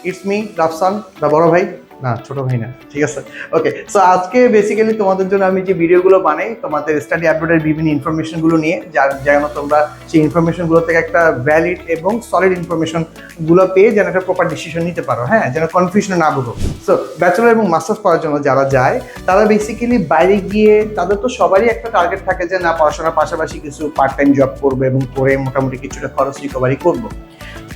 It's me Rafsan, দা বড় ভাই, না ছোট ভাই না, ঠিক আছে। ওকে, সো আজকে বেসিক্যালি তোমাদের জন্য আমি যে ভিডিওগুলো বানাই তোমাদের স্টাডি আপডেটের বিভিন্ন ইনফরমেশনগুলো নিয়ে, যেন তোমরা সেই ইনফরমেশনগুলো থেকে একটা ভ্যালিড এবং সলিড ইনফরমেশনগুলো পেয়ে যেন একটা প্রপার ডিসিশন নিতে পারো, হ্যাঁ, যেন কনফিউশনে না ভুগো। সো ব্যাচেলর এবং মাস্টার্স পড়ার জন্য যারা যায় তারা বেসিক্যালি বাইরে গিয়ে তাদের তো সবারই একটা টার্গেট থাকে যে না, পড়াশোনার পাশাপাশি কিছু পার্ট টাইম জব করবো এবং করে মোটামুটি কিছুটা খরচ রিকভারি করবো।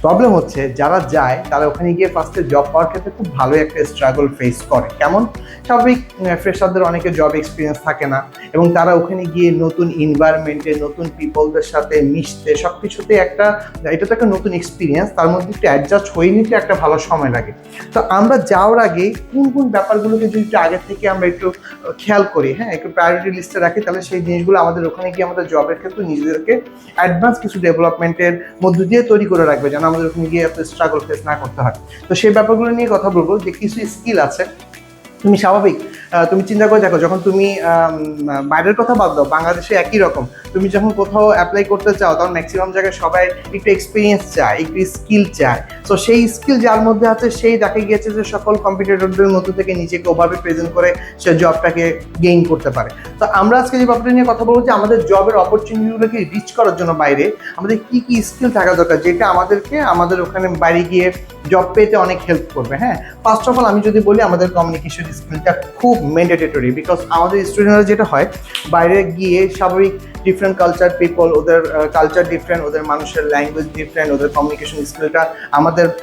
প্রবলেম হচ্ছে যারা যায় তারা ওখানে গিয়ে ফার্স্টে জব পাওয়ার ক্ষেত্রে খুব ভালো একটা স্ট্রাগল ফেস করে। কেমন? স্বাভাবিক, ফ্রেশারদের অনেকে জব এক্সপিরিয়েন্স থাকে না এবং তারা ওখানে গিয়ে নতুন এনভায়রনমেন্টে নতুন পিপলদের সাথে মিশতে সব কিছুতে এটা তো একটা নতুন এক্সপিরিয়েন্স, তার মধ্যে একটু অ্যাডজাস্ট হয়ে নিতে একটা ভালো সময় লাগে। তো আমরা যাওয়ার আগে কোন কোন ব্যাপারগুলোকে যদি একটু আগে থেকে আমরা একটু খেয়াল করি, হ্যাঁ, একটু প্রায়োরিটি লিস্টে রাখি, তাহলে সেই জিনিসগুলো আমাদের ওখানে গিয়ে আমাদের জবের ক্ষেত্রে নিজেদেরকে অ্যাডভান্স কিছু ডেভেলপমেন্টের মধ্য দিয়ে তৈরি করে রাখবে, যেন আমাদের ওখানে গিয়ে এত স্ট্রাগল ফেস না করতে হয়। তো সেই ব্যাপারগুলো নিয়ে কথা বলবো যে কিছু স্কিল আছে তুমি স্বাভাবিক, তুমি চিন্তা করে দেখো, যখন তুমি বাইরের কথা বাদ দাও, বাংলাদেশে একই রকম, তুমি যখন কোথাও অ্যাপ্লাই করতে চাও তখন ম্যাক্সিমাম জায়গায় সবাই একটু এক্সপিরিয়েন্স চায়, একটু স্কিল চায়। সো সেই স্কিল যার মধ্যে আছে সেই দেখা গিয়েছে যে সকল কম্পিটিটরদের মধ্যে থেকে নিজেকে ওভাবে প্রেজেন্ট করে সে জবটাকে গেইন করতে পারে। তো আমরা আজকে যে ব্যাপারটা নিয়ে কথা বলবো যে আমাদের জবের অপরচুনিটিগুলোকে রিচ করার জন্য বাইরে আমাদের কি কি স্কিল থাকা দরকার, যেটা আমাদের ওখানে বাইরে গিয়ে জব পেতে অনেক হেল্প করবে। হ্যাঁ, ফার্স্ট অফ অল আমি যদি বলি, আমাদের কমিউনিকেশন স্কিলটা খুব ম্যান্ডেটরি, বিকজ আমাদের স্টুডেন্টরা যেটা হয় বাইরে গিয়ে স্বাভাবিক ডিফারেন্ট কালচার পিপল, ওদের কালচার ডিফারেন্ট, ওদের মানুষের ল্যাঙ্গুয়েজ ডিফারেন্ট, ওদের কমিউনিকেশন স্কিলটা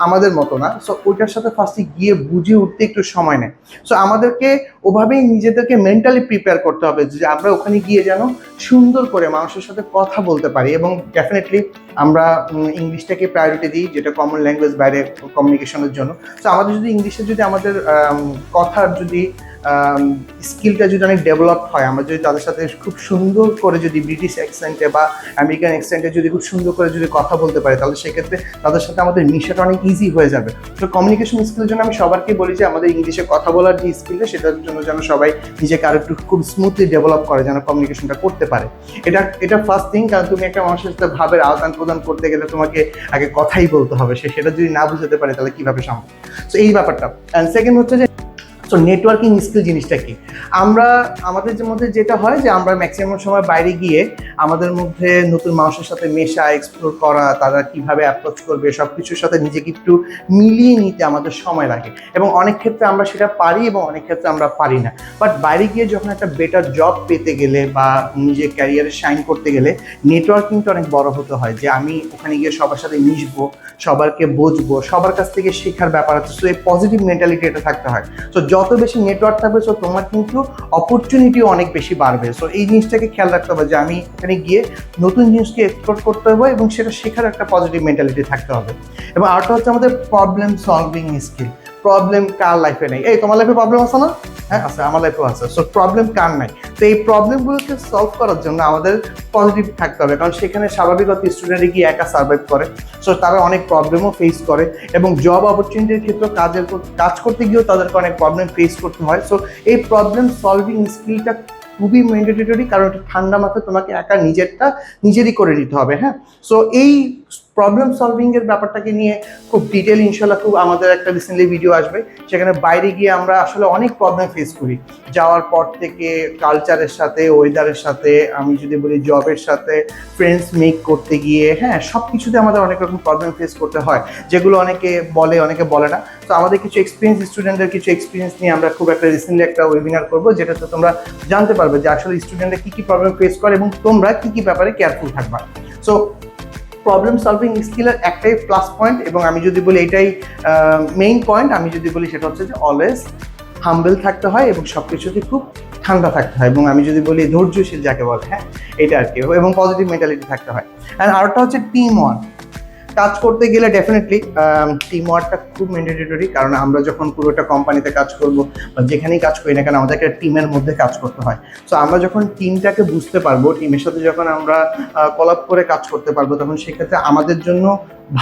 আমাদের মতো না। সো ওইটার সাথে ফার্স্টে গিয়ে বুঝে উঠতে একটু সময় নেয়। সো আমাদেরকে ওভাবেই নিজেদেরকে মেন্টালি প্রিপেয়ার করতে হবে যে আমরা ওখানে গিয়ে যেন সুন্দর করে মানুষের সাথে কথা বলতে পারি। এবং ডেফিনেটলি আমরা ইংলিশটাকে প্রায়োরিটি দিই, যেটা কমন ল্যাঙ্গুয়েজ বাইরে কমিউনিকেশনের জন্য। তো আমাদের যদি ইংলিশে যদি আমাদের কথার যদি স্কিলটা যদি অনেক ডেভেলপ হয়, আমরা যদি তাদের সাথে খুব সুন্দর করে যদি ব্রিটিশ অ্যাকসেন্টে বা আমেরিকান অ্যাকসেন্টে যদি খুব সুন্দর করে যদি কথা বলতে পারি, তাহলে সেক্ষেত্রে তাদের সাথে আমাদের মিশাটা অনেক ইজি হয়ে যাবে। তো কমিউনিকেশন স্কিলের জন্য আমি সবাইকে বলি যে আমাদের ইংলিশে কথা বলার যে স্কিলটা, সেটার জন্য যেন সবাই নিজেকে আরো একটু খুব স্মুথলি ডেভেলপ করে, যেন কমিউনিকেশনটা করতে পারে। এটা ফার্স্ট থিং, কারণ তুমি একটা মানুষের সাথে ভাবের আদান প্রদান করতে গেলে তোমাকে আগে কথাই বলতে হবে, সেটা যদি না বুঝতে পারে তাহলে কিভাবে সম্ভব। তো এই ব্যাপারটা। অ্যান্ড সেকেন্ড হচ্ছে যে সো নেটওয়ার্কিং স্কিল জিনিসটা কি, আমাদের মধ্যে যেটা হয় যে আমরা ম্যাক্সিমাম সময় বাইরে গিয়ে আমাদের মধ্যে নতুন মানুষের সাথে মেশা, এক্সপ্লোর করা, তারা কিভাবে অ্যাপ্রোচ করবে সব কিছুর সাথে নিজেকে একটু মিলিয়ে নিতে আমাদের সময় লাগে, এবং অনেক ক্ষেত্রে আমরা সেটা পারি এবং অনেক ক্ষেত্রে আমরা পারি না। বাট বাইরে গিয়ে যখন একটা বেটার জব পেতে গেলে বা নিজের ক্যারিয়ারে শাইন করতে গেলে নেটওয়ার্কিংটা অনেক বড় হতে হয়, যে আমি ওখানে গিয়ে সবার সাথে মিশবো, সবারকে বুঝবো, সবার কাছ থেকে শেখার ব্যাপার আছে। সো এই পজিটিভ মেন্টালিটি এটা থাকতে হয়। সো যত বেশি নেটওয়ার্ক থাকবে সো তোমার কিন্তু অপরচুনিটিও অনেক বেশি বাড়বে। সো এই জিনিসটাকে খেয়াল রাখতে হবে যে আমি এখানে গিয়ে নতুন জিনিসকে এক্সপ্লোর করতে হবে এবং সেটা শেখার একটা পজিটিভ মেন্টালিটি থাকতে হবে। এবং আরেকটা হচ্ছে আমাদের প্রবলেম সলভিং স্কিল। প্রবলেম কার লাইফে নেই? এই তোমার লাইফে প্রবলেম আছে না? হ্যাঁ আছে, আমার লাইফেও আছে। সো প্রবলেম কার নাই? তো এই প্রবলেমগুলোকে সলভ করার জন্য আমাদের পজিটিভ থাকতে হবে, কারণ সেখানে স্বাভাবিকত স্টুডেন্টরা গিয়ে একা সার্ভাইভ করে। সো তারা অনেক প্রবলেমও ফেস করে এবং জব অপরচুনিটির ক্ষেত্রে কাজ করতে গিয়েও তাদেরকে অনেক প্রবলেম ফেস করতে হয়। সো এই প্রবলেম সলভিং স্কিলটা খুবই ম্যান্ডেটরি, কারণ এটা ঠান্ডা মাথায় তোমাকে একা নিজেরই করে নিতে হবে। হ্যাঁ, সো এই প্রবলেম সলভিং এর ব্যাপারটাকে নিয়ে খুব ডিটেল ইনশাল্লাহ খুব আমাদের একটা রিসেন্টলি ভিডিও আসবে, সেখানে বাইরে গিয়ে আমরা আসলে অনেক প্রবলেম ফেস করি যাওয়ার পর থেকে, কালচারের সাথে, ওয়েদারের সাথে, আমি যদি বলি জবের সাথে, ফ্রেন্ডস মেক করতে গিয়ে, হ্যাঁ সব কিছুতে আমাদের অনেক রকম প্রবলেম ফেস করতে হয়, যেগুলো অনেকে বলে না। তো আমাদের কিছু এক্সপিরিয়েন্স স্টুডেন্টদের কিছু এক্সপিরিয়েন্স নিয়ে আমরা খুব একটা রিসেন্টলি একটা ওয়েবিনার করবো, যেটাতে তোমরা জানতে পারবে যে আসলে স্টুডেন্টরা কী কী প্রবলেম ফেস করে এবং তোমরা কী কী ব্যাপারে কেয়ারফুল থাকবা। সো প্রবলেম সলভিং স্কিলের একটাই প্লাস পয়েন্ট, এবং আমি যদি বলি এটাই মেইন পয়েন্ট, আমি যদি বলি সেটা হচ্ছে যে অলওয়েজ হাম্বল থাকতে হয় এবং সব কিছুতে খুব ঠান্ডা থাকতে হয়, এবং আমি যদি বলি ধৈর্যশীল যাকে বলে, হ্যাঁ এটা আর কি, এবং পজিটিভ মেন্টালিটি থাকতে হয়। অ্যান্ড আরেকটা হচ্ছে টিম ওয়ার্ক। কাজ করতে গেলে ডেফিনেটলি টিম ওয়ার্কটা খুব ম্যান্ডেটরি, কারণ আমরা যখন পুরোটা কোম্পানিতে কাজ করবো বা যেখানেই কাজ করি না কেন আমাদেরকে টিমের মধ্যে কাজ করতে হয়। সো আমরা যখন টিমটাকে বুঝতে পারবো, টিমের সাথে যখন আমরা কলাপ করে কাজ করতে পারবো, তখন সেক্ষেত্রে আমাদের জন্য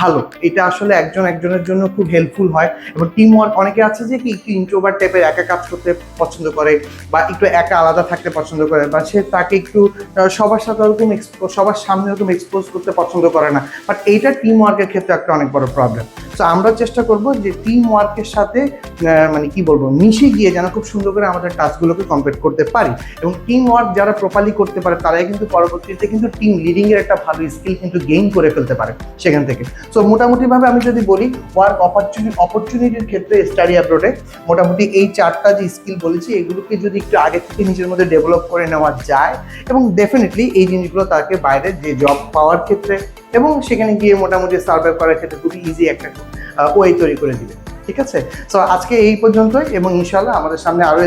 ভালো। এটা আসলে একজন একজনের জন্য খুব হেল্পফুল হয়। এবং টিম ওয়ার্ক, অনেকে আছে যে কি একটু ইন্ট্রোভার্ট টাইপের, একা কাজ করতে পছন্দ করে বা একটু একা আলাদা থাকতে পছন্দ করে, বা সে তাকে একটু সবার সাথে ওরকম সবার সামনে ওরকম এক্সপোজ করতে পছন্দ করে না। বাট এইটা টিম ওয়ার্কের ক্ষেত্রে একটা অনেক বড় প্রবলেম। সো আমরা চেষ্টা করব যে টিম ওয়ার্কের সাথে মানে কি বলবো, মিশে গিয়ে যেন খুব সুন্দর করে আমাদের টাস্কগুলোকে কমপ্লিট করতে পারি। এবং টিম ওয়ার্ক যারা প্রপারলি করতে পারে তারাই কিন্তু পরবর্তীতে কিন্তু টিম লিডিং এর একটা ভালো স্কিল কিন্তু গেইন করে ফেলতে পারে সেখান থেকে। সো মোটামুটিভাবে আমি যদি বলি, ওয়ার্ক অপরচুনিটির ক্ষেত্রে স্টাডি অ্যাব্রোডে মোটামুটি এই 4টা যে স্কিল বলেছি এগুলোকে যদি একটু আগে থেকে নিজের মধ্যে ডেভেলপ করে নেওয়া যায়, এবং ডেফিনেটলি এই জিনিসগুলো তাকে বাইরে যে জব পাওয়ার ক্ষেত্রে এবং সেখানে গিয়ে মোটামুটি সার্ভাইভ করার ক্ষেত্রে খুবই ইজি একটা ওয়ে তৈরি করে দিবে। ঠিক আছে, সো আজকে এই পর্যন্তই, এবং ইনশাআল্লাহ আমাদের সামনে আরও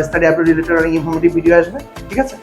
স্টাডি অ্যাব্রোড রিলেটেড অনেক ইনফরমেটিভ ভিডিও আসবে। ঠিক আছে।